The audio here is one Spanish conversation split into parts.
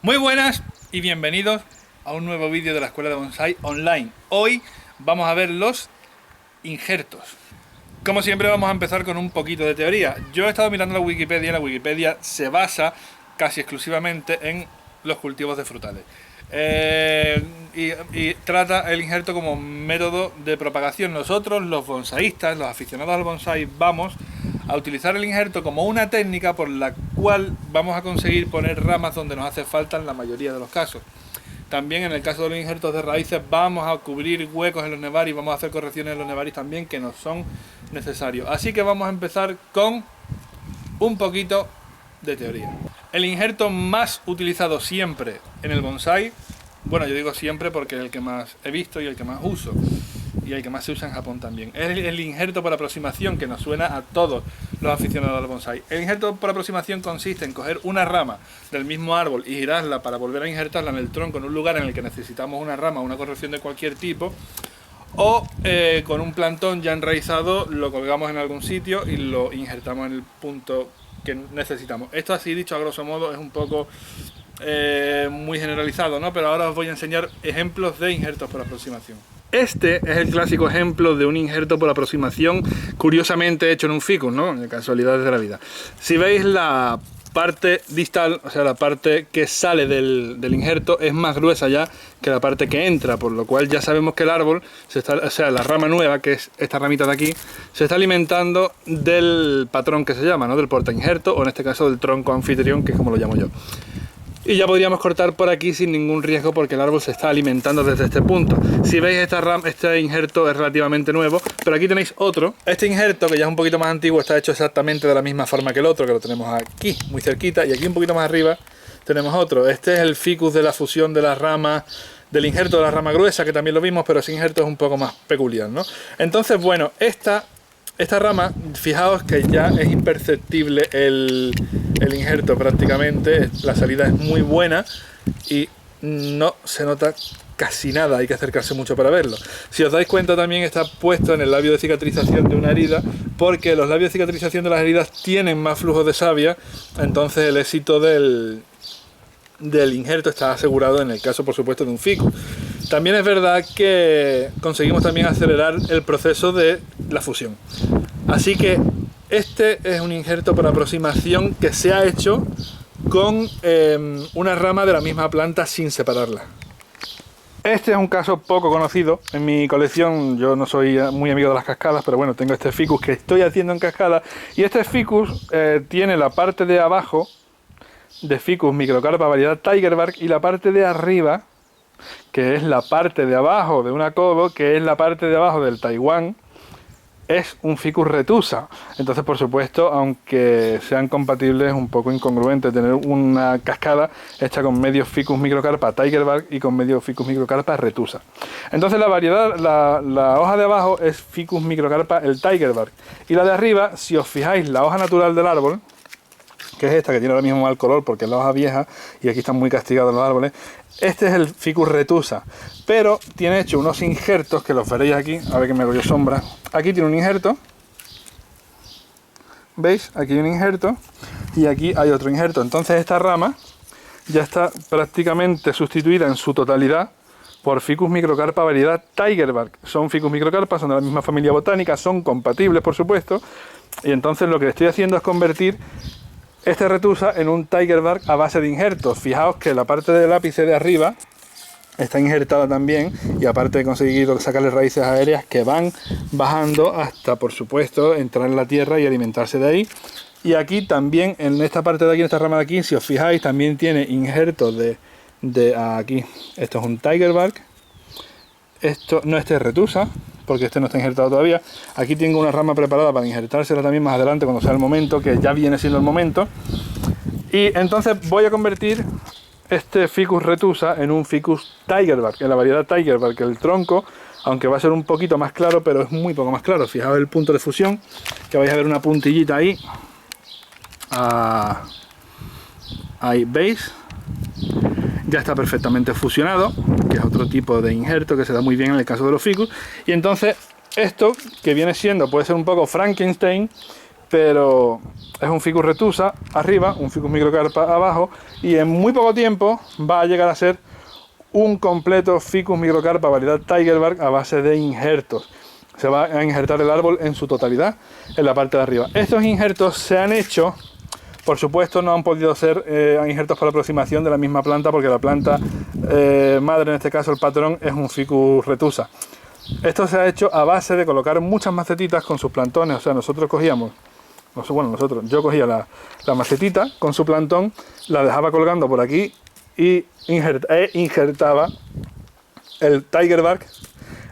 Muy buenas y bienvenidos a un nuevo vídeo de la Escuela de Bonsai Online. Hoy vamos a ver los injertos. Como siempre vamos a empezar con un poquito de teoría. Yo he estado mirando la Wikipedia y la Wikipedia se basa casi exclusivamente en los cultivos de frutales. Y trata el injerto como método de propagación. Nosotros, los bonsaístas, los aficionados al bonsai, vamos a utilizar el injerto como una técnica por la cual vamos a conseguir poner ramas donde nos hace falta en la mayoría de los casos. También en el caso de los injertos de raíces vamos a cubrir huecos en los nevaris, vamos a hacer correcciones en los nevaris también que nos son necesarios. Así que vamos a empezar con un poquito de teoría. El injerto más utilizado siempre en el bonsai, bueno, yo digo siempre porque es el que más he visto y el que más uso, y el que más se usa en Japón también, es el injerto por aproximación, que nos suena a todos los aficionados al bonsai. El injerto por aproximación consiste en coger una rama del mismo árbol y girarla para volver a injertarla en el tronco en un lugar en el que necesitamos una rama, una corrección de cualquier tipo, o con un plantón ya enraizado lo colgamos en algún sitio y lo injertamos en el punto que necesitamos. Esto, así dicho a grosso modo, es un poco muy generalizado, ¿no? Pero ahora os voy a enseñar ejemplos de injertos por aproximación. Este es el clásico ejemplo de un injerto por aproximación, curiosamente hecho en un ficus, ¿no? De casualidades de la vida. Si veis, la parte distal, o sea, la parte que sale del injerto, es más gruesa ya que la parte que entra, por lo cual ya sabemos que el árbol, o sea, la rama nueva, que es esta ramita de aquí, se está alimentando del patrón que se llama, ¿no? Del porta injerto, o en este caso del tronco anfitrión, que es como lo llamo yo. Y ya podríamos cortar por aquí sin ningún riesgo porque el árbol se está alimentando desde este punto. Si veis, este injerto es relativamente nuevo, pero aquí tenéis otro. Este injerto, que ya es un poquito más antiguo, está hecho exactamente de la misma forma que el otro, que lo tenemos aquí, muy cerquita, y aquí un poquito más arriba tenemos otro. Este es el ficus de la fusión de las ramas, del injerto de la rama gruesa, que también lo vimos, pero ese injerto es un poco más peculiar, ¿no? Entonces, bueno, esta rama, fijaos que ya es imperceptible el injerto prácticamente, la salida es muy buena y no se nota casi nada, hay que acercarse mucho para verlo. Si os dais cuenta, también está puesto en el labio de cicatrización de una herida, porque los labios de cicatrización de las heridas tienen más flujo de savia, entonces el éxito del injerto está asegurado en el caso, por supuesto, de un ficus. También es verdad que conseguimos también acelerar el proceso de la fusión. Así que este es un injerto por aproximación que se ha hecho con una rama de la misma planta sin separarla. Este es un caso poco conocido en mi colección. Yo no soy muy amigo de las cascadas, pero bueno, tengo este ficus que estoy haciendo en cascada, y este ficus tiene la parte de abajo de ficus microcarpa variedad Tigerbark y la parte de arriba, que es la parte de abajo de una codo, que es la parte de abajo del Taiwán, es un ficus retusa. Entonces, por supuesto, aunque sean compatibles, es un poco incongruente tener una cascada hecha con medio ficus microcarpa Tigerbark y con medio ficus microcarpa retusa. Entonces la variedad, la hoja de abajo es ficus microcarpa el Tigerbark, y la de arriba, si os fijáis, la hoja natural del árbol, que es esta, que tiene ahora mismo mal color porque es la hoja vieja y aquí están muy castigados los árboles. Este es el ficus retusa, pero tiene hecho unos injertos que los veréis aquí. A ver que me hago yo sombra. Aquí tiene un injerto, ¿veis? Aquí hay un injerto y aquí hay otro injerto. Entonces esta rama ya está prácticamente sustituida en su totalidad por ficus microcarpa variedad Tigerbark. Son ficus microcarpa, son de la misma familia botánica, son compatibles, por supuesto, y entonces lo que estoy haciendo es convertir este retusa en un Tigerbark a base de injertos. Fijaos que la parte del ápice de arriba está injertada también, y aparte he conseguido sacarle raíces aéreas que van bajando hasta, por supuesto, entrar en la tierra y alimentarse de ahí. Y aquí también, en esta parte de aquí, en esta rama de aquí, si os fijáis, también tiene injertos de aquí. Esto es un Tigerbark. Esto no, este es retusa, porque este no está injertado todavía. Aquí tengo una rama preparada para injertársela también más adelante, cuando sea el momento, que ya viene siendo el momento. Y entonces voy a convertir este ficus retusa en un ficus Tigerbark, en la variedad Tigerbark. El tronco, aunque va a ser un poquito más claro, pero es muy poco más claro. Fijaos el punto de fusión, que vais a ver una puntillita ahí. Ahí veis, ya está perfectamente fusionado, que es otro tipo de injerto que se da muy bien en el caso de los ficus. Y entonces esto, que viene siendo, puede ser un poco Frankenstein, pero es un ficus retusa arriba, un ficus microcarpa abajo, y en muy poco tiempo va a llegar a ser un completo ficus microcarpa variedad Tigerbark a base de injertos. Se va a injertar el árbol en su totalidad en la parte de arriba. Estos injertos se han hecho, por supuesto no han podido ser injertos por aproximación de la misma planta, porque la planta madre, en este caso el patrón, es un ficus retusa. Esto se ha hecho a base de colocar muchas macetitas con sus plantones. O sea, yo cogía la macetita con su plantón, la dejaba colgando por aquí y injertaba el Tigerbark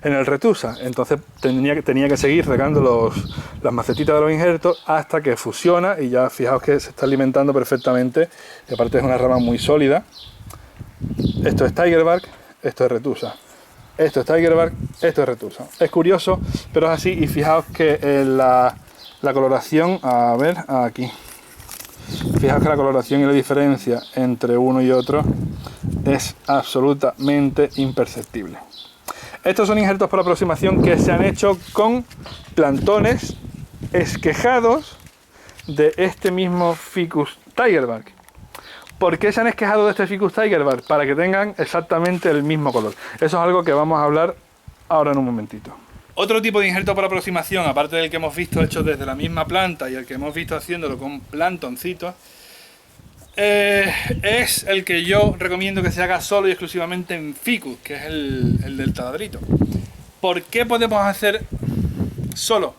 en el retusa. Entonces tenía que seguir regando las macetitas de los injertos hasta que fusiona, y ya fijaos que se está alimentando perfectamente, y aparte es una rama muy sólida. Esto es Tigerbark, esto es retusa. Esto es Tigerbark, esto es retusa. Es curioso, pero es así, y fijaos que la coloración, a ver, aquí. Fijaos que la coloración y la diferencia entre uno y otro es absolutamente imperceptible. Estos son injertos por aproximación que se han hecho con plantones esquejados de este mismo ficus Tigerbark. ¿Por qué se han esquejado de este ficus Tigerbark? Para que tengan exactamente el mismo color. Eso es algo que vamos a hablar ahora en un momentito. Otro tipo de injerto por aproximación, aparte del que hemos visto hecho desde la misma planta y el que hemos visto haciéndolo con plantoncitos, es el que yo recomiendo que se haga solo y exclusivamente en ficus, que es el del taladrito. ¿Por qué podemos hacer solo?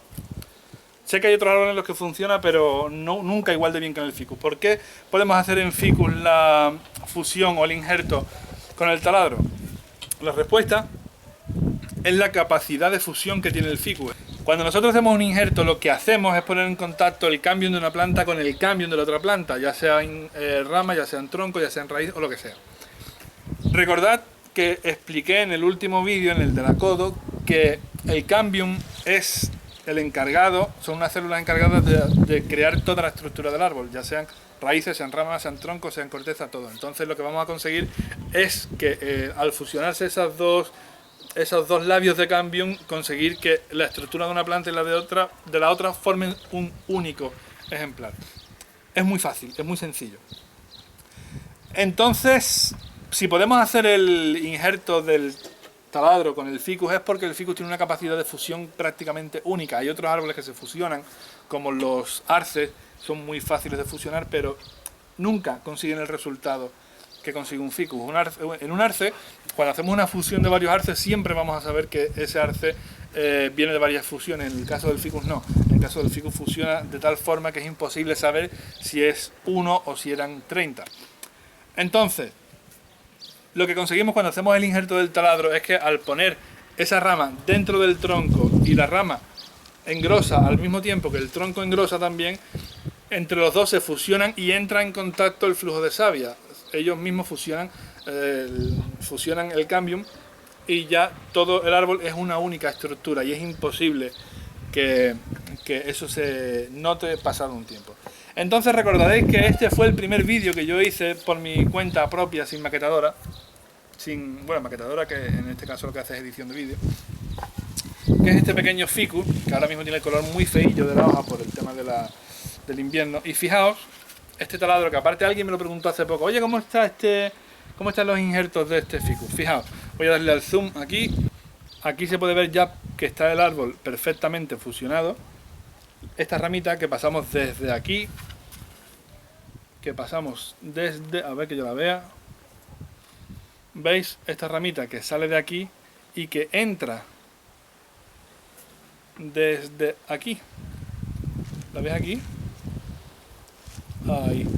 Sé que hay otros árboles en los que funciona, pero nunca igual de bien que en el ficus. ¿Por qué podemos hacer en ficus la fusión o el injerto con el taladro? La respuesta es la capacidad de fusión que tiene el ficus. Cuando nosotros hacemos un injerto, lo que hacemos es poner en contacto el cambium de una planta con el cambium de la otra planta, ya sea en rama, ya sea en tronco, ya sea en raíz o lo que sea. Recordad que expliqué en el último vídeo, en el de la codo, que el cambium es el encargado, son unas células encargadas de crear toda la estructura del árbol, ya sean raíces, sean ramas, sean troncos, sean corteza, todo. Entonces lo que vamos a conseguir es que al fusionarse esos dos labios de cambium, conseguir que la estructura de una planta y la de la otra formen un único ejemplar. Es muy fácil, es muy sencillo. Entonces, si podemos hacer el injerto del taladro con el ficus, es porque el ficus tiene una capacidad de fusión prácticamente única. Hay otros árboles que se fusionan, como los arces, son muy fáciles de fusionar, pero nunca consiguen el resultado que consigue un ficus. En un arce, cuando hacemos una fusión de varios arces, siempre vamos a saber que ese arce viene de varias fusiones. En el caso del ficus no. En el caso del ficus fusiona de tal forma que es imposible saber si es uno o si eran 30. Entonces, lo que conseguimos cuando hacemos el injerto del taladro es que al poner esa rama dentro del tronco y la rama engrosa al mismo tiempo que el tronco engrosa también, entre los dos se fusionan y entra en contacto el flujo de savia. Ellos mismos fusionan el cambium y ya todo el árbol es una única estructura, y es imposible que eso se note pasado un tiempo. Entonces recordaréis que este fue el primer vídeo que yo hice por mi cuenta propia, sin maquetadora, maquetadora, que en este caso lo que hace es edición de vídeo, que es este pequeño ficus, que ahora mismo tiene el color muy feillo de la hoja por el tema del invierno. Y fijaos, este taladro, que aparte alguien me lo preguntó hace poco, oye, ¿cómo están los injertos de este ficus? Fijaos, voy a darle al zoom aquí. Aquí se puede ver ya que está el árbol perfectamente fusionado. Esta ramita que pasamos desde aquí, a ver que yo la vea. ¿Veis? Esta ramita que sale de aquí y que entra desde aquí. ¿La ves aquí? Ahí.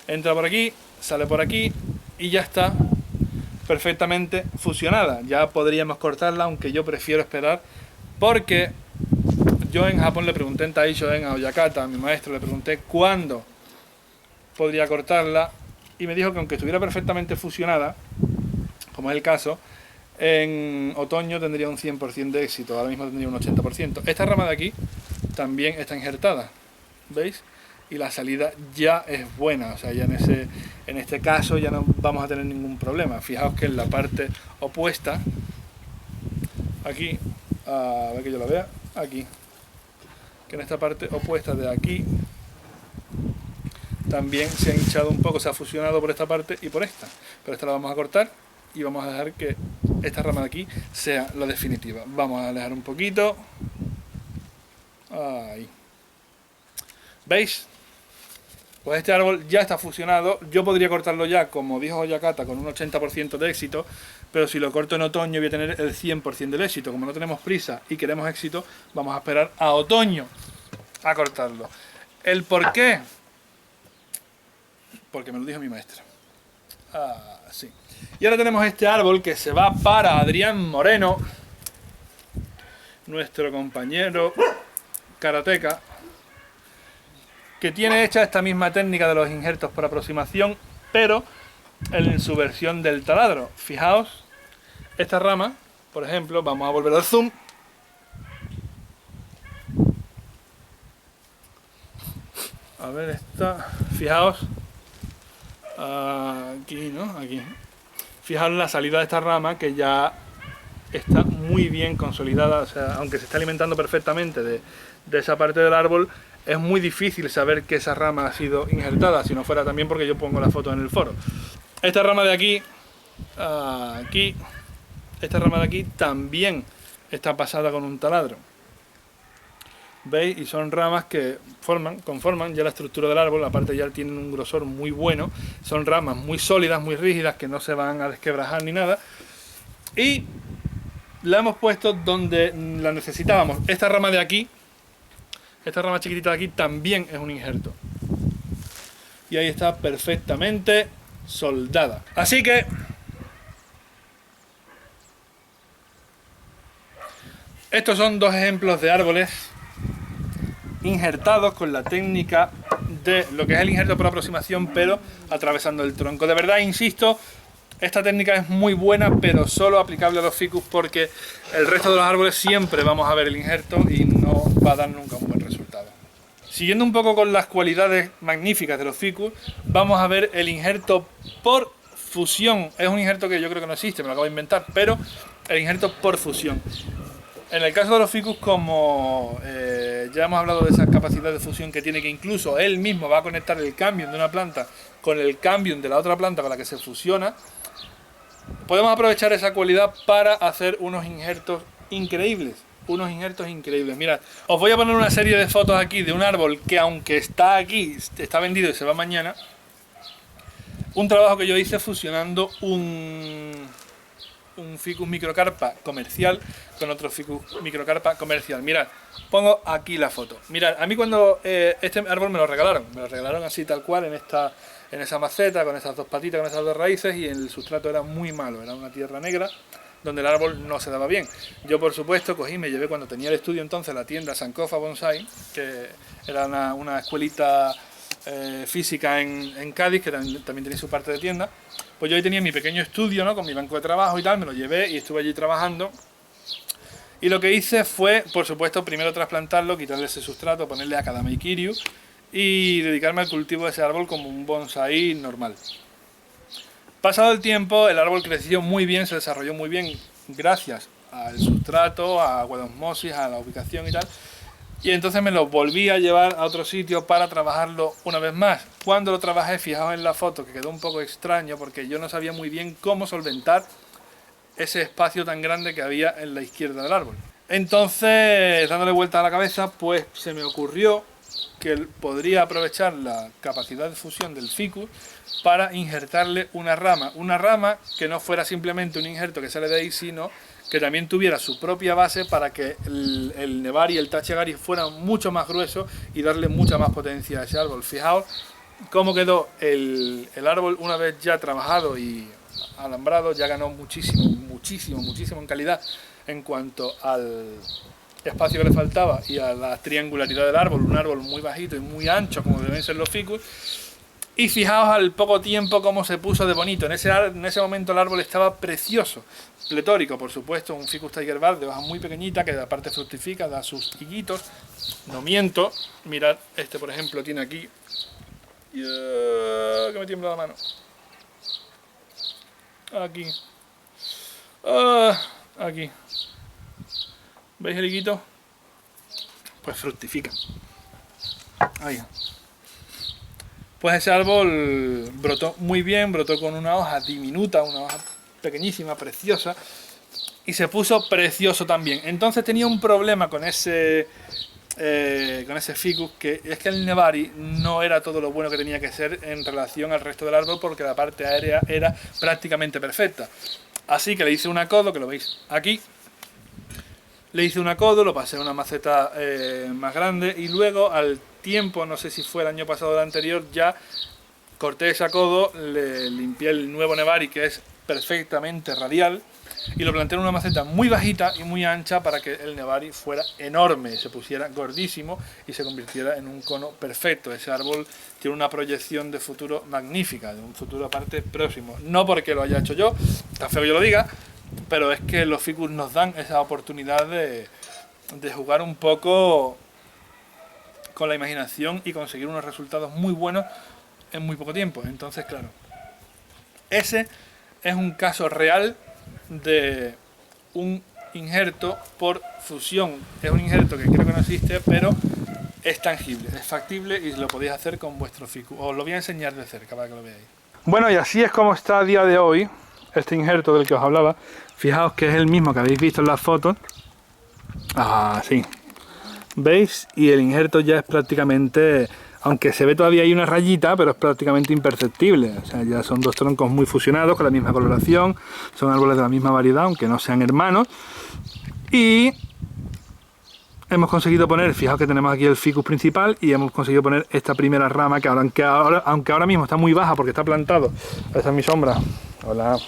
Entra por aquí, sale por aquí y ya está perfectamente fusionada. Ya podríamos cortarla, aunque yo prefiero esperar, porque yo en Japón le pregunté en Taisho-en a Oyakata, a mi maestro, le pregunté cuándo podría cortarla, y me dijo que aunque estuviera perfectamente fusionada, como es el caso, en otoño tendría un 100% de éxito, ahora mismo tendría un 80%. Esta rama de aquí también está injertada, ¿veis? Y la salida ya es buena, o sea, ya en este caso ya no vamos a tener ningún problema. Fijaos que en la parte opuesta, aquí, a ver que yo la vea, aquí, que en esta parte opuesta de aquí también se ha hinchado un poco, se ha fusionado por esta parte y por esta. Pero esta la vamos a cortar y vamos a dejar que esta rama de aquí sea la definitiva. Vamos a alejar un poquito. Ahí. ¿Veis? Pues este árbol ya está fusionado. Yo podría cortarlo ya, como dijo Yakata, con un 80% de éxito, pero si lo corto en otoño voy a tener el 100% del éxito. Como no tenemos prisa y queremos éxito, vamos a esperar a otoño a cortarlo. ¿El por qué? Porque me lo dijo mi maestra. Sí. Y ahora tenemos este árbol que se va para Adrián Moreno, nuestro compañero karateca, que tiene hecha esta misma técnica de los injertos por aproximación, pero en su versión del taladro. Fijaos, esta rama, por ejemplo, vamos a volver al zoom. A ver, esta, fijaos, aquí, ¿no? Aquí. Fijaos la salida de esta rama que ya está muy bien consolidada, o sea, aunque se está alimentando perfectamente de esa parte del árbol, es muy difícil saber que esa rama ha sido injertada, si no fuera también porque yo pongo la foto en el foro. Esta rama de aquí, aquí, esta rama de aquí también está pasada con un taladro. ¿Veis? Y son ramas que conforman ya la estructura del árbol, aparte ya tienen un grosor muy bueno, son ramas muy sólidas, muy rígidas, que no se van a desquebrajar ni nada. Y la hemos puesto donde la necesitábamos. Esta rama de aquí, esta rama chiquitita de aquí también es un injerto. Y ahí está perfectamente soldada. Así que estos son dos ejemplos de árboles injertados con la técnica de lo que es el injerto por aproximación, pero atravesando el tronco. De verdad, insisto, esta técnica es muy buena, pero solo aplicable a los ficus, porque el resto de los árboles siempre vamos a ver el injerto y no va a dar nunca un buen resultado. Siguiendo un poco con las cualidades magníficas de los ficus, vamos a ver el injerto por fusión. Es un injerto que yo creo que no existe, me lo acabo de inventar, pero el injerto por fusión. En el caso de los ficus, como ya hemos hablado de esa capacidad de fusión que tiene, que incluso él mismo va a conectar el cambium de una planta con el cambium de la otra planta con la que se fusiona, podemos aprovechar esa cualidad para hacer unos injertos increíbles. Mirad, os voy a poner una serie de fotos aquí de un árbol que, aunque está aquí, está vendido y se va mañana. Un trabajo que yo hice fusionando un ficus microcarpa comercial con otro ficus microcarpa comercial. Mirad, pongo aquí la foto. Mirad, a mí cuando este árbol me lo regalaron así tal cual en esa maceta, con esas dos patitas, con esas dos raíces, y el sustrato era muy malo, era una tierra negra donde el árbol no se daba bien. Yo, por supuesto, me llevé cuando tenía el estudio entonces la tienda Sankofa Bonsai, que era una escuelita física en Cádiz, que también tenía su parte de tienda. Pues yo ahí tenía mi pequeño estudio, ¿no?, con mi banco de trabajo y tal, me lo llevé y estuve allí trabajando. Y lo que hice fue, por supuesto, primero trasplantarlo, quitarle ese sustrato, ponerle Acadamia Kiryu y dedicarme al cultivo de ese árbol como un bonsai normal. Pasado el tiempo, el árbol creció muy bien, se desarrolló muy bien gracias al sustrato, a agua de osmosis, a la ubicación y tal. Y entonces me lo volví a llevar a otro sitio para trabajarlo una vez más. Cuando lo trabajé, fijaos en la foto, que quedó un poco extraño porque yo no sabía muy bien cómo solventar ese espacio tan grande que había en la izquierda del árbol. Entonces, dándole vuelta a la cabeza, pues se me ocurrió que podría aprovechar la capacidad de fusión del ficus para injertarle una rama que no fuera simplemente un injerto que sale de ahí, sino que también tuviera su propia base para que el nevari y el tachigari fueran mucho más gruesos y darle mucha más potencia a ese árbol. Fijaos cómo quedó el árbol una vez ya trabajado y alambrado, ya ganó muchísimo en calidad en cuanto al espacio que le faltaba y a la triangularidad del árbol, un árbol muy bajito y muy ancho como deben ser los ficus. Y fijaos al poco tiempo cómo se puso de bonito. En ese momento el árbol estaba precioso, pletórico, por supuesto, un Ficus Tiger Bark de hoja muy pequeñita que aparte fructifica, da sus higuitos. No miento, mirad, este por ejemplo tiene aquí, que me tiembla la mano, aquí, aquí, ¿veis el higuito? pues fructifican. Ahí. Pues ese árbol brotó muy bien, brotó con una hoja diminuta, una hoja pequeñísima, preciosa, y se puso precioso también. Entonces tenía un problema con ese ficus, que es que el Nebari no era todo lo bueno que tenía que ser en relación al resto del árbol, porque la parte aérea era prácticamente perfecta. Así que le hice un acodo, que lo veis aquí. Le hice un acodo, lo pasé a una maceta más grande y luego al tiempo, no sé si fue el año pasado o el anterior, ya corté ese acodo, le limpié el nuevo Nebari, que es perfectamente radial, y lo planté en una maceta muy bajita y muy ancha para que el Nebari fuera enorme, se pusiera gordísimo y se convirtiera en un cono perfecto. Ese árbol tiene una proyección de futuro magnífica, de un futuro aparte próximo. No porque lo haya hecho yo, está feo que yo lo diga, pero es que los ficus nos dan esa oportunidad de jugar un poco con la imaginación y conseguir unos resultados muy buenos en muy poco tiempo. Entonces, claro, ese es un caso real de un injerto por fusión. Es un injerto que creo que no existe, pero es tangible, es factible y lo podéis hacer con vuestro ficus. Os lo voy a enseñar de cerca para que lo veáis. Bueno, y así es como está a día de hoy este injerto del que os hablaba. Fijaos que es el mismo que habéis visto en las fotos. Sí. ¿Veis? Y el injerto ya es prácticamente, aunque se ve todavía ahí una rayita, pero es prácticamente imperceptible. O sea, ya son dos troncos muy fusionados, con la misma coloración, son árboles de la misma variedad, aunque no sean hermanos. Y hemos conseguido poner, fijaos que tenemos aquí el ficus principal, y hemos conseguido poner esta primera rama, que aunque ahora mismo está muy baja porque está plantado, esa es mi sombra, hola.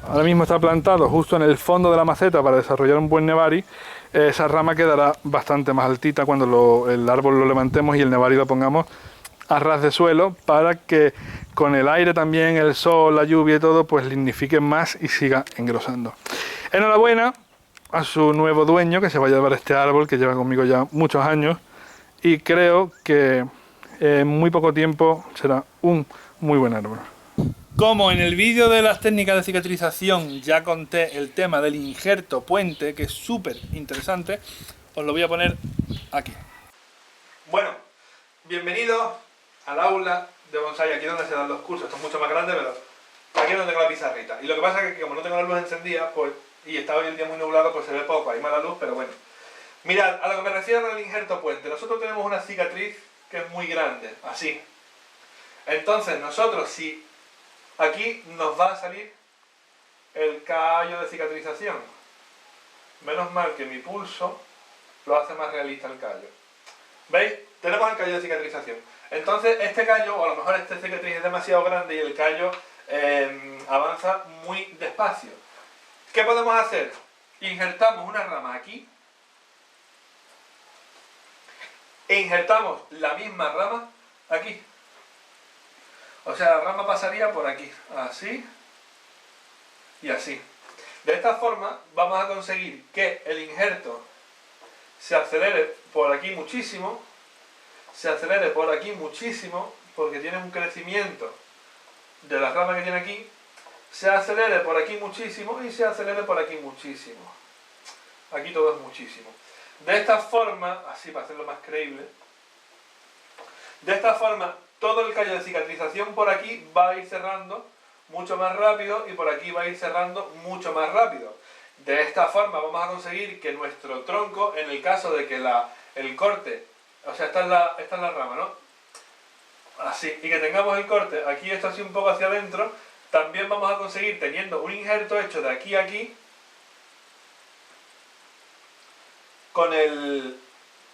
Ahora mismo está plantado justo en el fondo de la maceta para desarrollar un buen Nebari. Esa rama quedará bastante más altita cuando el árbol lo levantemos y el Nebari lo pongamos a ras de suelo, para que con el aire también, el sol, la lluvia y todo, pues lignifique más y siga engrosando. Enhorabuena a su nuevo dueño, que se va a llevar este árbol que lleva conmigo ya muchos años, y creo que en muy poco tiempo será un muy buen árbol. Como en el vídeo de las técnicas de cicatrización ya conté el tema del injerto puente, que es súper interesante, os lo voy a poner aquí. Bueno, bienvenidos al aula de bonsai, aquí donde se dan los cursos. Esto es mucho más grande, pero aquí es donde tengo la pizarrita. Y lo que pasa es que como no tengo la luz encendida, pues, y está hoy el día muy nublado, pues se ve poco, hay mala luz, pero bueno. Mirad, a lo que me refiero al injerto puente, nosotros tenemos una cicatriz que es muy grande, así. Entonces nosotros, si aquí nos va a salir el callo de cicatrización. Menos mal que mi pulso lo hace más realista el callo. ¿Veis? Tenemos el callo de cicatrización. Entonces este callo, o a lo mejor esta cicatriz es demasiado grande y el callo avanza muy despacio. ¿Qué podemos hacer? Injertamos una rama aquí e injertamos la misma rama aquí. O sea, la rama pasaría por aquí, así y así. De esta forma vamos a conseguir que el injerto se acelere por aquí muchísimo, se acelere por aquí muchísimo, porque tiene un crecimiento de la rama que tiene aquí, se acelere por aquí muchísimo y se acelere por aquí muchísimo. Aquí todo es muchísimo. De esta forma, así para hacerlo más creíble, de esta forma todo el callo de cicatrización por aquí va a ir cerrando mucho más rápido y por aquí va a ir cerrando mucho más rápido. De esta forma vamos a conseguir que nuestro tronco, en el caso de que el corte, o sea, esta es la rama, ¿no? Así, y que tengamos el corte aquí, esto así un poco hacia adentro, también vamos a conseguir, teniendo un injerto hecho de aquí a aquí, con el...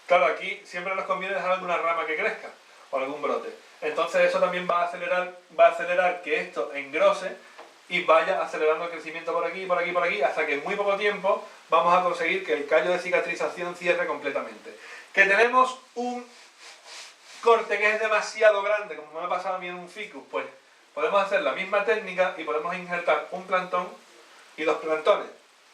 Claro, aquí siempre nos conviene dejar alguna rama que crezca, o algún brote. Entonces eso también va a acelerar que esto engrose y vaya acelerando el crecimiento por aquí, por aquí, por aquí, hasta que en muy poco tiempo vamos a conseguir que el callo de cicatrización cierre completamente. Que tenemos un corte que es demasiado grande, como me ha pasado a mí en un ficus, pues podemos hacer la misma técnica y podemos injertar un plantón y dos plantones.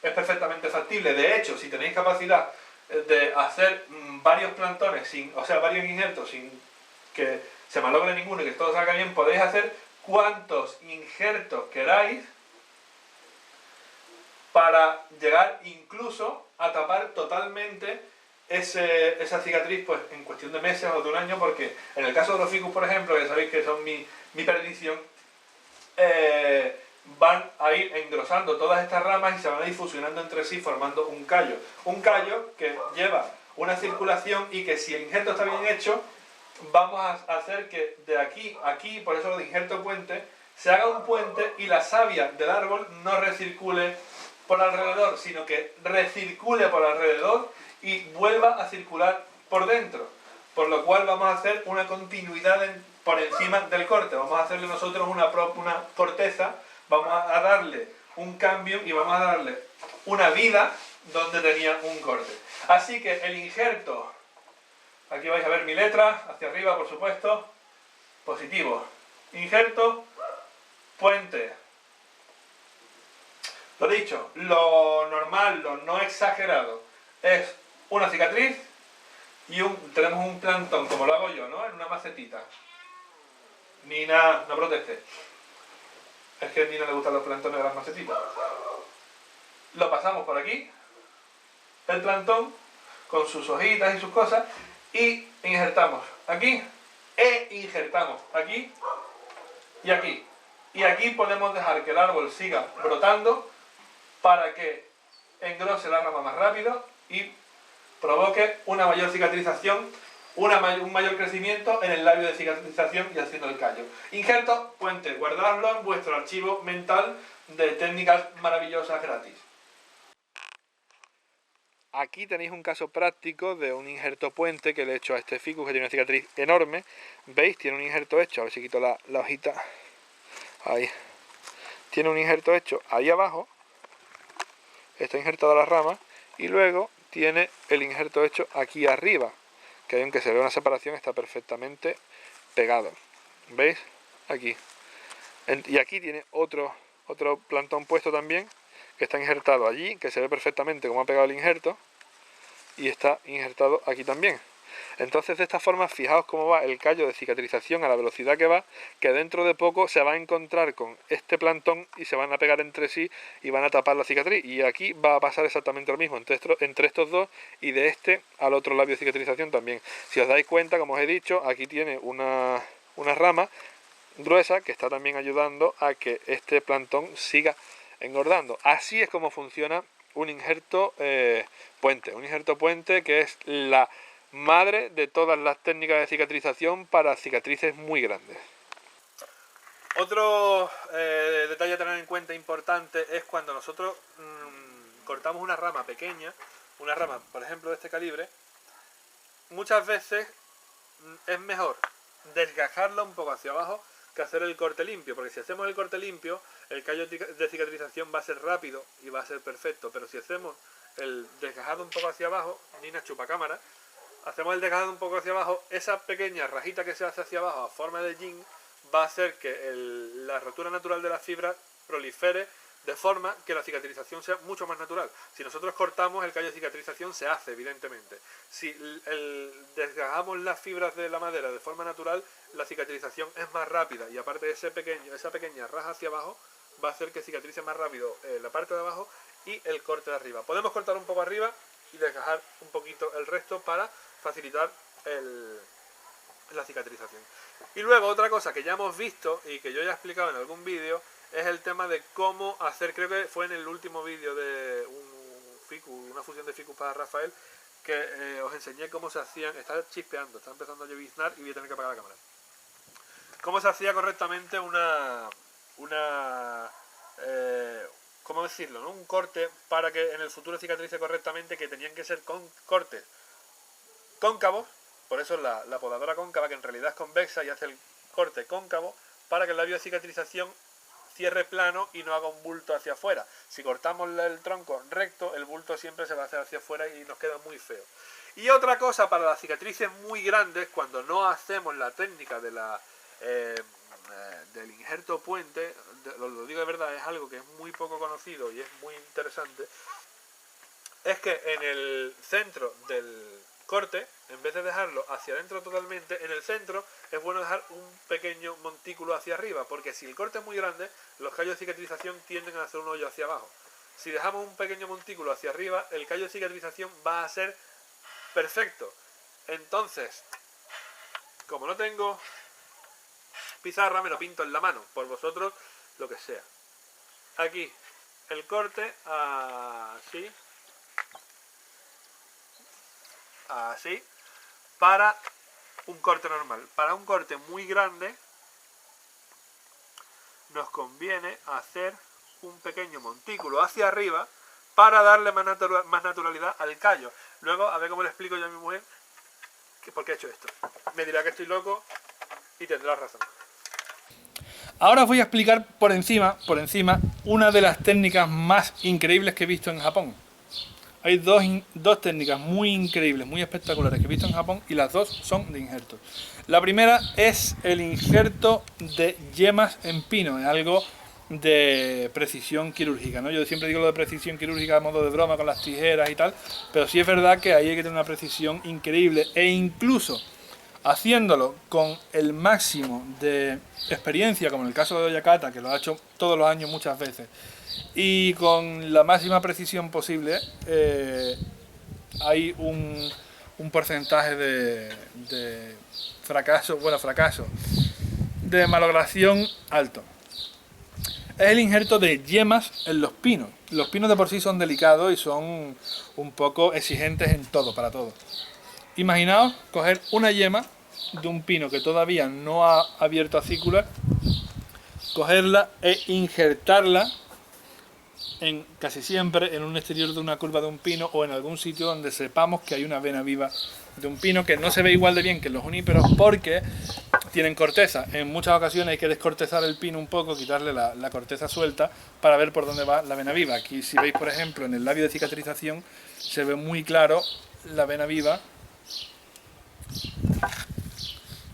Es perfectamente factible. De hecho, si tenéis capacidad de hacer varios plantones, o sea, varios injertos sin que se malogre ninguno y que todo salga bien, podéis hacer cuantos injertos queráis para llegar incluso a tapar totalmente esa cicatriz pues en cuestión de meses o de un año, porque en el caso de los ficus, por ejemplo, que sabéis que son mi perdición, van a ir engrosando todas estas ramas y se van a ir fusionando entre sí formando un callo. Un callo que lleva una circulación y que si el injerto está bien hecho, vamos a hacer que de aquí a aquí, por eso lo de injerto puente, se haga un puente y la savia del árbol no recircule por alrededor, sino que recircule por alrededor y vuelva a circular por dentro. Por lo cual vamos a hacer una continuidad por encima del corte. Vamos a hacerle nosotros una corteza, vamos a darle un cambio y vamos a darle una vida donde tenía un corte. Así que el injerto, aquí vais a ver mi letra, hacia arriba por supuesto, positivo. Injerto, puente. Lo dicho, lo normal, lo no exagerado, es una cicatriz y tenemos un plantón, como lo hago yo, ¿no? En una macetita. Nina, no proteste. Es que a Nina le gustan los plantones de las macetitas. Lo pasamos por aquí, el plantón, con sus hojitas y sus cosas, y injertamos aquí, e injertamos aquí y aquí. Y aquí podemos dejar que el árbol siga brotando para que engrose la rama más rápido y provoque una mayor cicatrización, un mayor crecimiento en el labio de cicatrización y haciendo el callo. Injerto, puente, guardadlo en vuestro archivo mental de técnicas maravillosas gratis. Aquí tenéis un caso práctico de un injerto puente que le he hecho a este ficus que tiene una cicatriz enorme. ¿Veis? Tiene un injerto hecho, a ver si quito la hojita. Ahí. Tiene un injerto hecho ahí abajo. Está injertada la rama. Y luego tiene el injerto hecho aquí arriba, que aunque se ve una separación está perfectamente pegado. ¿Veis? Aquí. Y aquí tiene otro plantón puesto también, que está injertado allí, que se ve perfectamente cómo ha pegado el injerto, y está injertado aquí también. Entonces de esta forma fijaos cómo va el callo de cicatrización a la velocidad que va, que dentro de poco se va a encontrar con este plantón y se van a pegar entre sí y van a tapar la cicatriz. Y aquí va a pasar exactamente lo mismo entre estos dos y de este al otro labio de cicatrización también. Si os dais cuenta, como os he dicho, aquí tiene una rama gruesa que está también ayudando a que este plantón siga engordando. Así es como funciona un injerto puente. Un injerto puente que es la madre de todas las técnicas de cicatrización para cicatrices muy grandes. Otro detalle a tener en cuenta importante es cuando nosotros cortamos una rama pequeña, una rama por ejemplo de este calibre, muchas veces es mejor desgajarla un poco hacia abajo que hacer el corte limpio, porque si hacemos el corte limpio el callo de cicatrización va a ser rápido y va a ser perfecto, pero si hacemos el desgajado un poco hacia abajo, Nina chupa cámara, hacemos el desgajado un poco hacia abajo, esa pequeña rajita que se hace hacia abajo a forma de yin va a hacer que la rotura natural de la fibra prolifere de forma que la cicatrización sea mucho más natural. Si nosotros cortamos, el callo de cicatrización se hace, evidentemente. Si desgajamos las fibras de la madera de forma natural, la cicatrización es más rápida y aparte de esa pequeña raja hacia abajo, va a hacer que cicatrice más rápido la parte de abajo y el corte de arriba. Podemos cortar un poco arriba y desgajar un poquito el resto para facilitar la cicatrización. Y luego otra cosa que ya hemos visto y que yo ya he explicado en algún vídeo es el tema de cómo hacer, creo que fue en el último vídeo de una fusión de ficus para Rafael, que os enseñé cómo se hacían, está chispeando, está empezando a lloviznar y voy a tener que apagar la cámara. Cómo se hacía correctamente ¿cómo decirlo? ¿No? Un corte para que en el futuro cicatrice correctamente, que tenían que ser cortes cóncavos, por eso la podadora cóncava, que en realidad es convexa y hace el corte cóncavo, para que el labio de cicatrización cierre plano y no haga un bulto hacia afuera. Si cortamos el tronco recto, el bulto siempre se va a hacer hacia afuera y nos queda muy feo. Y otra cosa para las cicatrices muy grandes, cuando no hacemos la técnica de del injerto puente, lo digo de verdad, es algo que es muy poco conocido y es muy interesante, es que en el centro del corte, en vez de dejarlo hacia adentro totalmente, en el centro es bueno dejar un pequeño montículo hacia arriba, porque si el corte es muy grande, los callos de cicatrización tienden a hacer un hoyo hacia abajo. Si dejamos un pequeño montículo hacia arriba, el callo de cicatrización va a ser Perfecto. Entonces, como no tengo pizarra, me lo pinto en la mano. Por vosotros, lo que sea. Aquí, el corte, así. Así. Para un corte normal. Para un corte muy grande, nos conviene hacer un pequeño montículo hacia arriba para darle más naturalidad al callo. Luego, a ver cómo le explico yo a mi mujer por qué he hecho esto. Me dirá que estoy loco y tendrá razón. Ahora os voy a explicar por encima, una de las técnicas más increíbles que he visto en Japón. Hay dos técnicas muy increíbles, muy espectaculares que he visto en Japón y las dos son de injertos. La primera es el injerto de yemas en pino, es algo de precisión quirúrgica, ¿no? Yo siempre digo lo de precisión quirúrgica a modo de broma con las tijeras y tal, pero sí es verdad que ahí hay que tener una precisión increíble e incluso haciéndolo con el máximo de experiencia, como en el caso de Oyakata, que lo ha hecho todos los años muchas veces, y con la máxima precisión posible, hay un porcentaje de fracaso, de malogración alto. Es el injerto de yemas en los pinos. Los pinos de por sí son delicados y son un poco exigentes en todo, para todo. Imaginaos coger una yema de un pino que todavía no ha abierto acícula, cogerla e injertarla casi siempre en un exterior de una curva de un pino o en algún sitio donde sepamos que hay una vena viva de un pino, que no se ve igual de bien que en los juníperos porque tienen corteza. En muchas ocasiones hay que descortezar el pino un poco, quitarle la corteza suelta para ver por dónde va la vena viva. Aquí, si veis, por ejemplo, en el labio de cicatrización se ve muy claro la vena viva.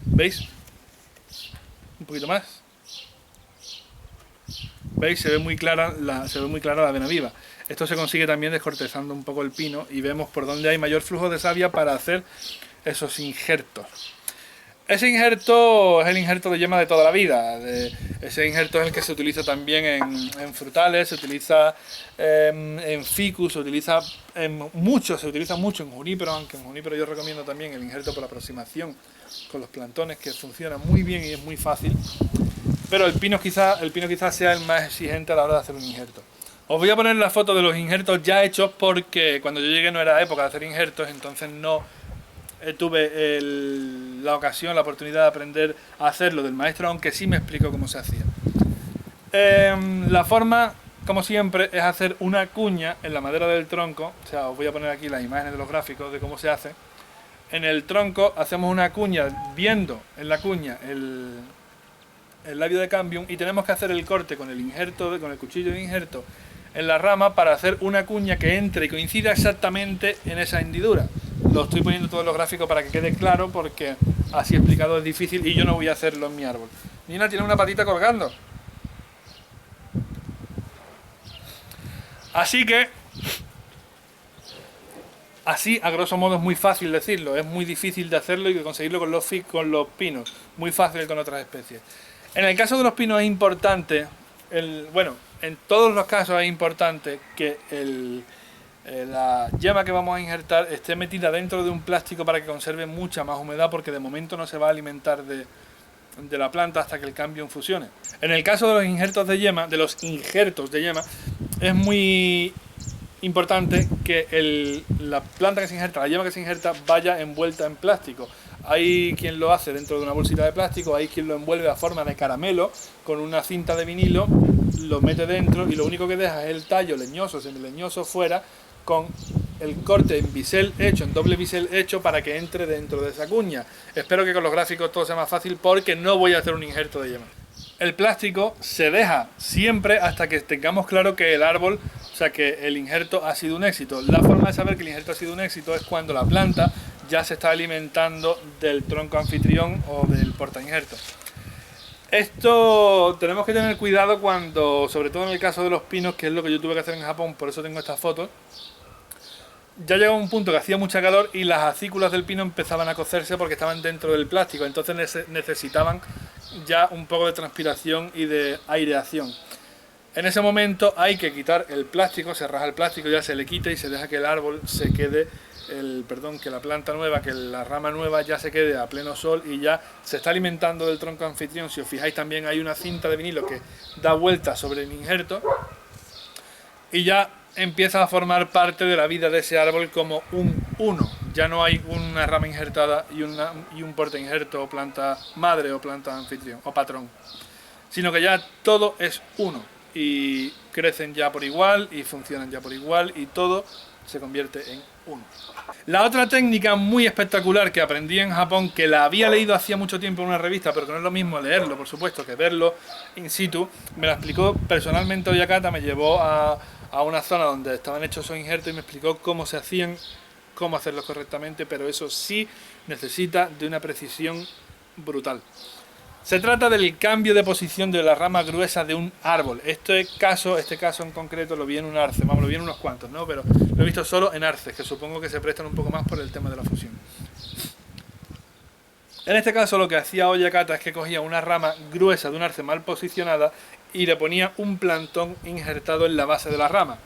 ¿Veis? Un poquito más. ¿Veis? Se ve muy clara la vena viva. Esto se consigue también descortezando un poco el pino y vemos por dónde hay mayor flujo de savia para hacer esos injertos. Ese injerto es el injerto de yema de toda la vida. Ese injerto es el que se utiliza también en frutales, se utiliza en ficus, se utiliza mucho en junípero, aunque en junípero yo recomiendo también el injerto por aproximación con los plantones, que funciona muy bien y es muy fácil. Pero el pino quizás sea el más exigente a la hora de hacer un injerto. Os voy a poner la foto de los injertos ya hechos porque cuando yo llegué no era época de hacer injertos, entonces no tuve la ocasión, la oportunidad de aprender a hacerlo del maestro, aunque sí me explicó cómo se hacía. La forma, como siempre, es hacer una cuña en la madera del tronco. O sea, os voy a poner aquí las imágenes de los gráficos de cómo se hace. En el tronco hacemos una cuña, viendo en la cuña el labio de cambium, y tenemos que hacer el corte con el cuchillo de injerto en la rama para hacer una cuña que entre y coincida exactamente en esa hendidura. Lo estoy poniendo todos los gráficos para que quede claro porque así explicado es difícil y yo no voy a hacerlo en mi árbol. Nina tiene una patita colgando. Así que, así a grosso modo es muy fácil decirlo, es muy difícil de hacerlo y de conseguirlo con los pinos, muy fácil con otras especies. En el caso de los pinos es importante, en todos los casos es importante que la yema que vamos a injertar esté metida dentro de un plástico para que conserve mucha más humedad, porque de momento no se va a alimentar de la planta hasta que el cambium fusione. En el caso de los injertos de yema, es muy importante que la planta que se injerta, la yema que se injerta, vaya envuelta en plástico. Hay quien lo hace dentro de una bolsita de plástico, hay quien lo envuelve a forma de caramelo con una cinta de vinilo, lo mete dentro y lo único que deja es el tallo leñoso, semileñoso fuera, con el corte en bisel hecho, en doble bisel hecho, para que entre dentro de esa cuña. Espero que con los gráficos todo sea más fácil porque no voy a hacer un injerto de yema. El plástico se deja siempre hasta que tengamos claro que el árbol, o sea que el injerto ha sido un éxito. La forma de saber que el injerto ha sido un éxito es cuando la planta ya se está alimentando del tronco anfitrión o del portainjerto. Esto tenemos que tener cuidado cuando, sobre todo en el caso de los pinos, que es lo que yo tuve que hacer en Japón, por eso tengo estas fotos. Ya llegó un punto que hacía mucha calor y las acículas del pino empezaban a cocerse porque estaban dentro del plástico, entonces necesitaban ya un poco de transpiración y de aireación. En ese momento hay que quitar el plástico, se raja el plástico, ya se le quita y se deja que el árbol se quede que la planta nueva, que la rama nueva ya se quede a pleno sol y ya se está alimentando del tronco anfitrión. Si os fijáis, también hay una cinta de vinilo que da vueltas sobre el injerto y ya empieza a formar parte de la vida de ese árbol como un uno. Ya no hay una rama injertada y un porta injerto o planta madre o planta anfitrión o patrón, sino que ya todo es uno y crecen ya por igual y funcionan ya por igual y todo se convierte en uno. La otra técnica muy espectacular que aprendí en Japón, que la había leído hacía mucho tiempo en una revista, pero que no es lo mismo leerlo, por supuesto, que verlo in situ, me la explicó personalmente Oyakata. Me llevó a una zona donde estaban hechos esos injertos y me explicó cómo se hacían, cómo hacerlos correctamente, pero eso sí necesita de una precisión brutal. Se trata del cambio de posición de la rama gruesa de un árbol. Este caso en concreto lo vi en un arce, vamos, lo vi en unos cuantos, ¿no? Pero lo he visto solo en arces, que supongo que se prestan un poco más por el tema de la fusión. En este caso lo que hacía Oyakata es que cogía una rama gruesa de un arce mal posicionada y le ponía un plantón injertado en la base de la rama.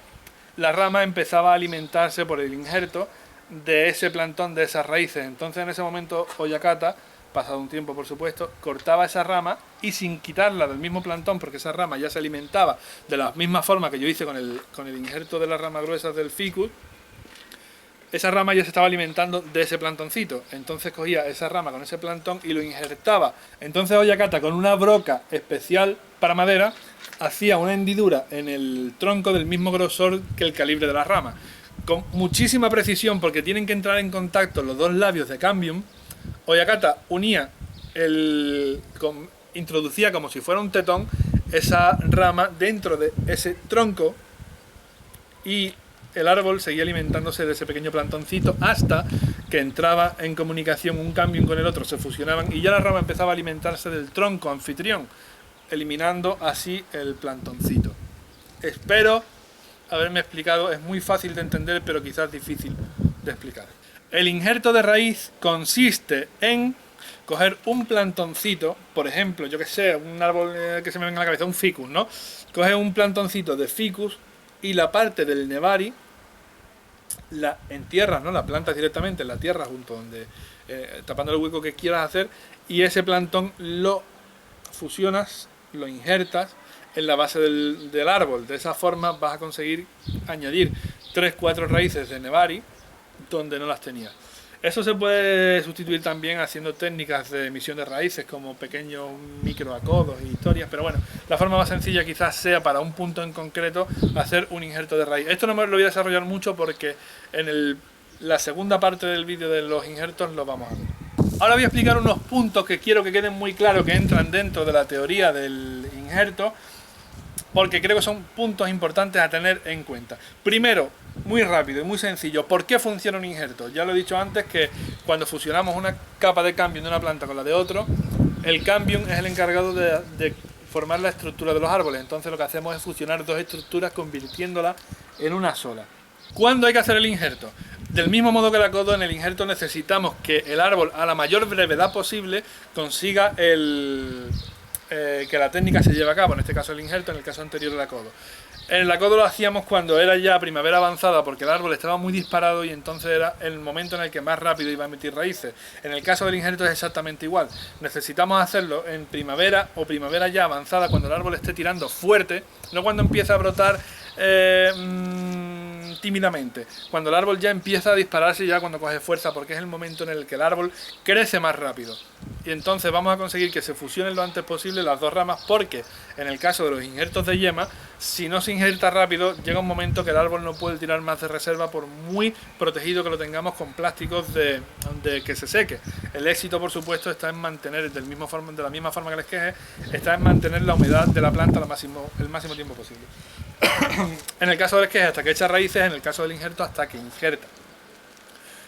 La rama empezaba a alimentarse por el injerto de ese plantón, de esas raíces. Entonces en ese momento Oyakata, pasado un tiempo por supuesto, cortaba esa rama y sin quitarla del mismo plantón, porque esa rama ya se alimentaba de la misma forma que yo hice con el injerto de las ramas gruesas del ficus, esa rama ya se estaba alimentando de ese plantoncito. Entonces cogía esa rama con ese plantón y lo injertaba. Entonces Oyakata, con una broca especial para madera, hacía una hendidura en el tronco del mismo grosor que el calibre de la rama. Con muchísima precisión, porque tienen que entrar en contacto los dos labios de cambium. Oyakata introducía como si fuera un tetón esa rama dentro de ese tronco y el árbol seguía alimentándose de ese pequeño plantoncito hasta que entraba en comunicación un cambium con el otro, se fusionaban y ya la rama empezaba a alimentarse del tronco anfitrión, eliminando así el plantoncito. Espero haberme explicado, es muy fácil de entender pero quizás difícil de explicar. El injerto de raíz consiste en coger un plantoncito, por ejemplo, yo que sé, un árbol que se me venga a la cabeza, un ficus, ¿no? Coges un plantoncito de ficus y la parte del nebari la entierras, ¿no? La plantas directamente en la tierra junto donde tapando el hueco que quieras hacer y ese plantón lo fusionas, lo injertas en la base del árbol. De esa forma vas a conseguir añadir 3-4 raíces de nebari donde no las tenías. Eso se puede sustituir también haciendo técnicas de emisión de raíces como pequeños microacodos y historias, pero bueno, la forma más sencilla quizás sea para un punto en concreto hacer un injerto de raíz. Esto no me lo voy a desarrollar mucho porque en la segunda parte del vídeo de los injertos lo vamos a ver. Ahora voy a explicar unos puntos que quiero que queden muy claros, que entran dentro de la teoría del injerto, porque creo que son puntos importantes a tener en cuenta. Primero, muy rápido y muy sencillo, ¿por qué funciona un injerto? Ya lo he dicho antes que cuando fusionamos una capa de cambium de una planta con la de otro, el cambium es el encargado de formar la estructura de los árboles. Entonces lo que hacemos es fusionar dos estructuras convirtiéndolas en una sola. ¿Cuándo hay que hacer el injerto? Del mismo modo que el acodo, en el injerto necesitamos que el árbol a la mayor brevedad posible consiga que la técnica se lleve a cabo, en este caso el injerto, en el caso anterior el acodo. En el acodo lo hacíamos cuando era ya primavera avanzada porque el árbol estaba muy disparado y entonces era el momento en el que más rápido iba a emitir raíces. En el caso del injerto es exactamente igual. Necesitamos hacerlo en primavera o primavera ya avanzada, cuando el árbol esté tirando fuerte, no cuando empieza a brotar tímidamente, cuando el árbol ya empieza a dispararse, ya cuando coge fuerza, porque es el momento en el que el árbol crece más rápido. Y entonces vamos a conseguir que se fusionen lo antes posible las dos ramas, porque en el caso de los injertos de yema, si no se injerta rápido, llega un momento que el árbol no puede tirar más de reserva por muy protegido que lo tengamos con plásticos de que se seque. El éxito, por supuesto, está en mantener, de la misma forma que el esqueje, está en mantener la humedad de la planta el máximo tiempo posible. En el caso del esqueje hasta que echa raíces, en el caso del injerto hasta que injerta.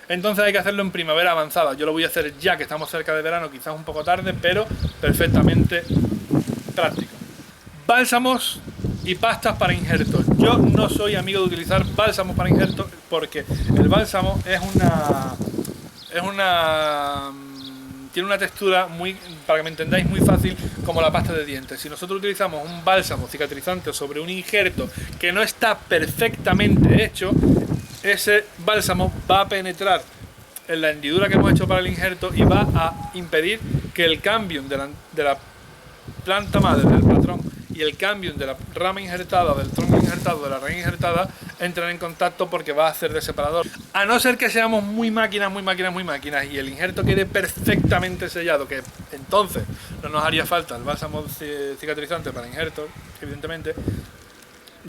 Entonces hay que hacerlo en primavera avanzada. Yo lo voy a hacer ya que estamos cerca de verano, quizás un poco tarde, pero perfectamente práctico. Bálsamos y pastas para injertos. Yo no soy amigo de utilizar bálsamos para injertos porque el bálsamo tiene una textura muy, para que me entendáis, muy fácil, como la pasta de dientes. Si nosotros utilizamos un bálsamo cicatrizante sobre un injerto que no está perfectamente hecho, ese bálsamo va a penetrar en la hendidura que hemos hecho para el injerto y va a impedir que el cambium de la planta madre del patrón y el cambium de la rama injertada, del tronco injertado, de la raíz injertada, entran en contacto, porque va a hacer de separador. A no ser que seamos muy máquinas y el injerto quede perfectamente sellado, que entonces no nos haría falta el bálsamo cicatrizante para injertos, evidentemente.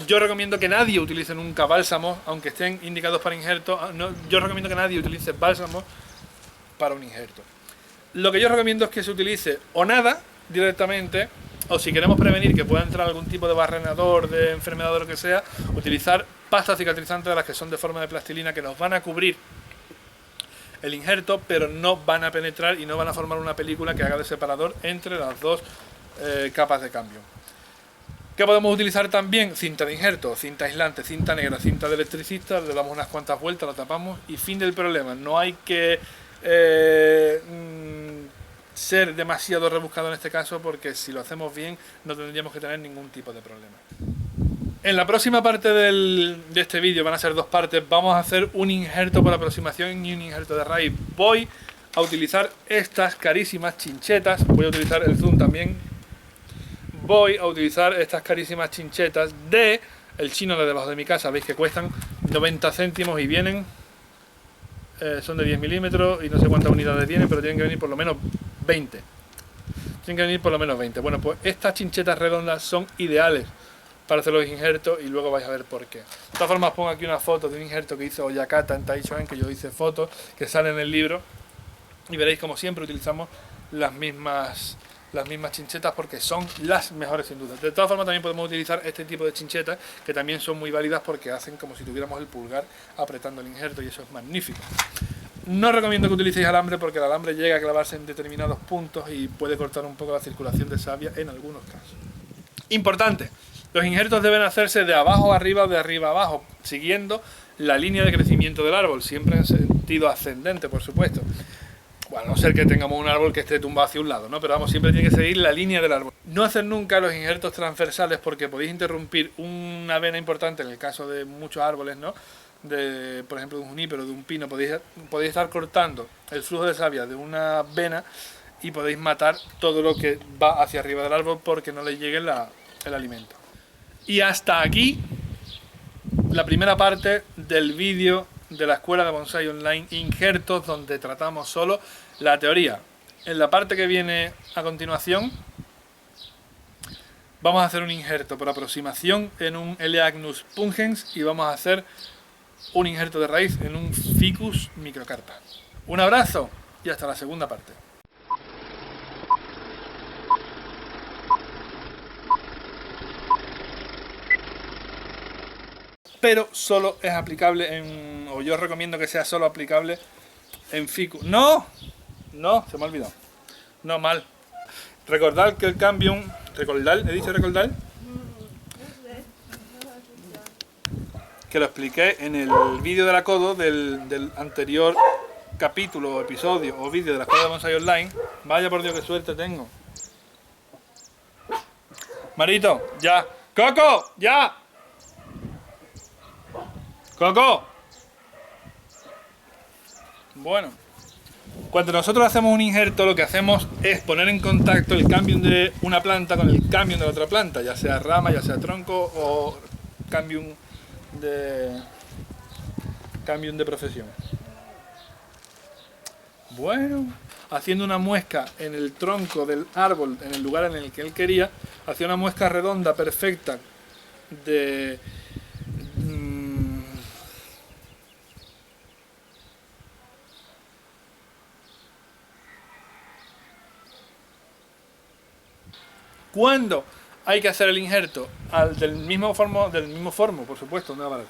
Yo recomiendo que nadie utilice nunca bálsamos, aunque estén indicados para injertos. Yo recomiendo que nadie utilice bálsamos para un injerto. Lo que yo recomiendo es que se utilice o nada directamente, o si queremos prevenir que pueda entrar algún tipo de barrenador, de enfermedad o lo que sea, utilizar pastas cicatrizantes de las que son de forma de plastilina, que nos van a cubrir el injerto, pero no van a penetrar y no van a formar una película que haga de separador entre las dos capas de cambio. ¿Qué podemos utilizar también? Cinta de injerto, cinta aislante, cinta negra, cinta de electricista, le damos unas cuantas vueltas, la tapamos y fin del problema. No hay que ser demasiado rebuscado en este caso, porque si lo hacemos bien no tendríamos que tener ningún tipo de problema. En la próxima parte de este vídeo, van a ser dos partes, vamos a hacer un injerto por aproximación y un injerto de raíz. Voy a utilizar estas carísimas chinchetas, voy a utilizar el zoom también. Voy a utilizar estas carísimas chinchetas de el chino de debajo de mi casa. Veis que cuestan 90 céntimos y vienen, son de 10 milímetros y no sé cuántas unidades tienen, pero tienen que venir por lo menos 20. Tienen que venir por lo menos 20. Bueno, pues estas chinchetas redondas son ideales para hacer los injertos y luego vais a ver por qué. De todas formas, pongo aquí una foto de un injerto que hizo Oyakata en Taichuan, que yo hice fotos, que sale en el libro, y veréis como siempre utilizamos las mismas chinchetas, porque son las mejores sin duda. De todas formas, también podemos utilizar este tipo de chinchetas, que también son muy válidas porque hacen como si tuviéramos el pulgar apretando el injerto, y eso es magnífico. No recomiendo que utilicéis alambre, porque el alambre llega a clavarse en determinados puntos y puede cortar un poco la circulación de savia en algunos casos. Importante, los injertos deben hacerse de abajo a arriba o de arriba a abajo, siguiendo la línea de crecimiento del árbol, siempre en sentido ascendente, por supuesto. Bueno, a no ser que tengamos un árbol que esté tumbado hacia un lado, ¿no? Pero vamos, siempre tiene que seguir la línea del árbol. No hacer nunca los injertos transversales, porque podéis interrumpir una vena importante en el caso de muchos árboles, ¿no? Por ejemplo, de un junípero, de un pino, podéis estar cortando el flujo de savia de una vena y podéis matar todo lo que va hacia arriba del árbol, porque no le llegue el alimento. Y hasta aquí la primera parte del vídeo de la Escuela de Bonsai Online Injertos, donde tratamos solo la teoría. En la parte que viene a continuación vamos a hacer un injerto por aproximación en un Elaeagnus pungens y vamos a hacer un injerto de raíz en un Ficus microcarpa. Un abrazo y hasta la segunda parte. Pero solo es aplicable o yo recomiendo que sea solo aplicable en Ficus. ¡No! No, se me ha olvidado. No, mal. Recordad que el cambium... ¿Recordad? ¿He dicho recordar? Que lo expliqué en el vídeo de la Codo del anterior capítulo, episodio o vídeo de la Escuela de Bonsai Online. Vaya por Dios, qué suerte tengo. Marito, ya. ¡Coco! ¡Ya! ¡Coco! Bueno, cuando nosotros hacemos un injerto, lo que hacemos es poner en contacto el cambium de una planta con el cambium de la otra planta, ya sea rama, ya sea tronco o cambium de profesión. Bueno, haciendo una muesca en el tronco del árbol, en el lugar en el que él quería, hacía una muesca redonda perfecta de ¿cuándo hay que hacer el injerto? Del mismo formo, por supuesto, no, vale.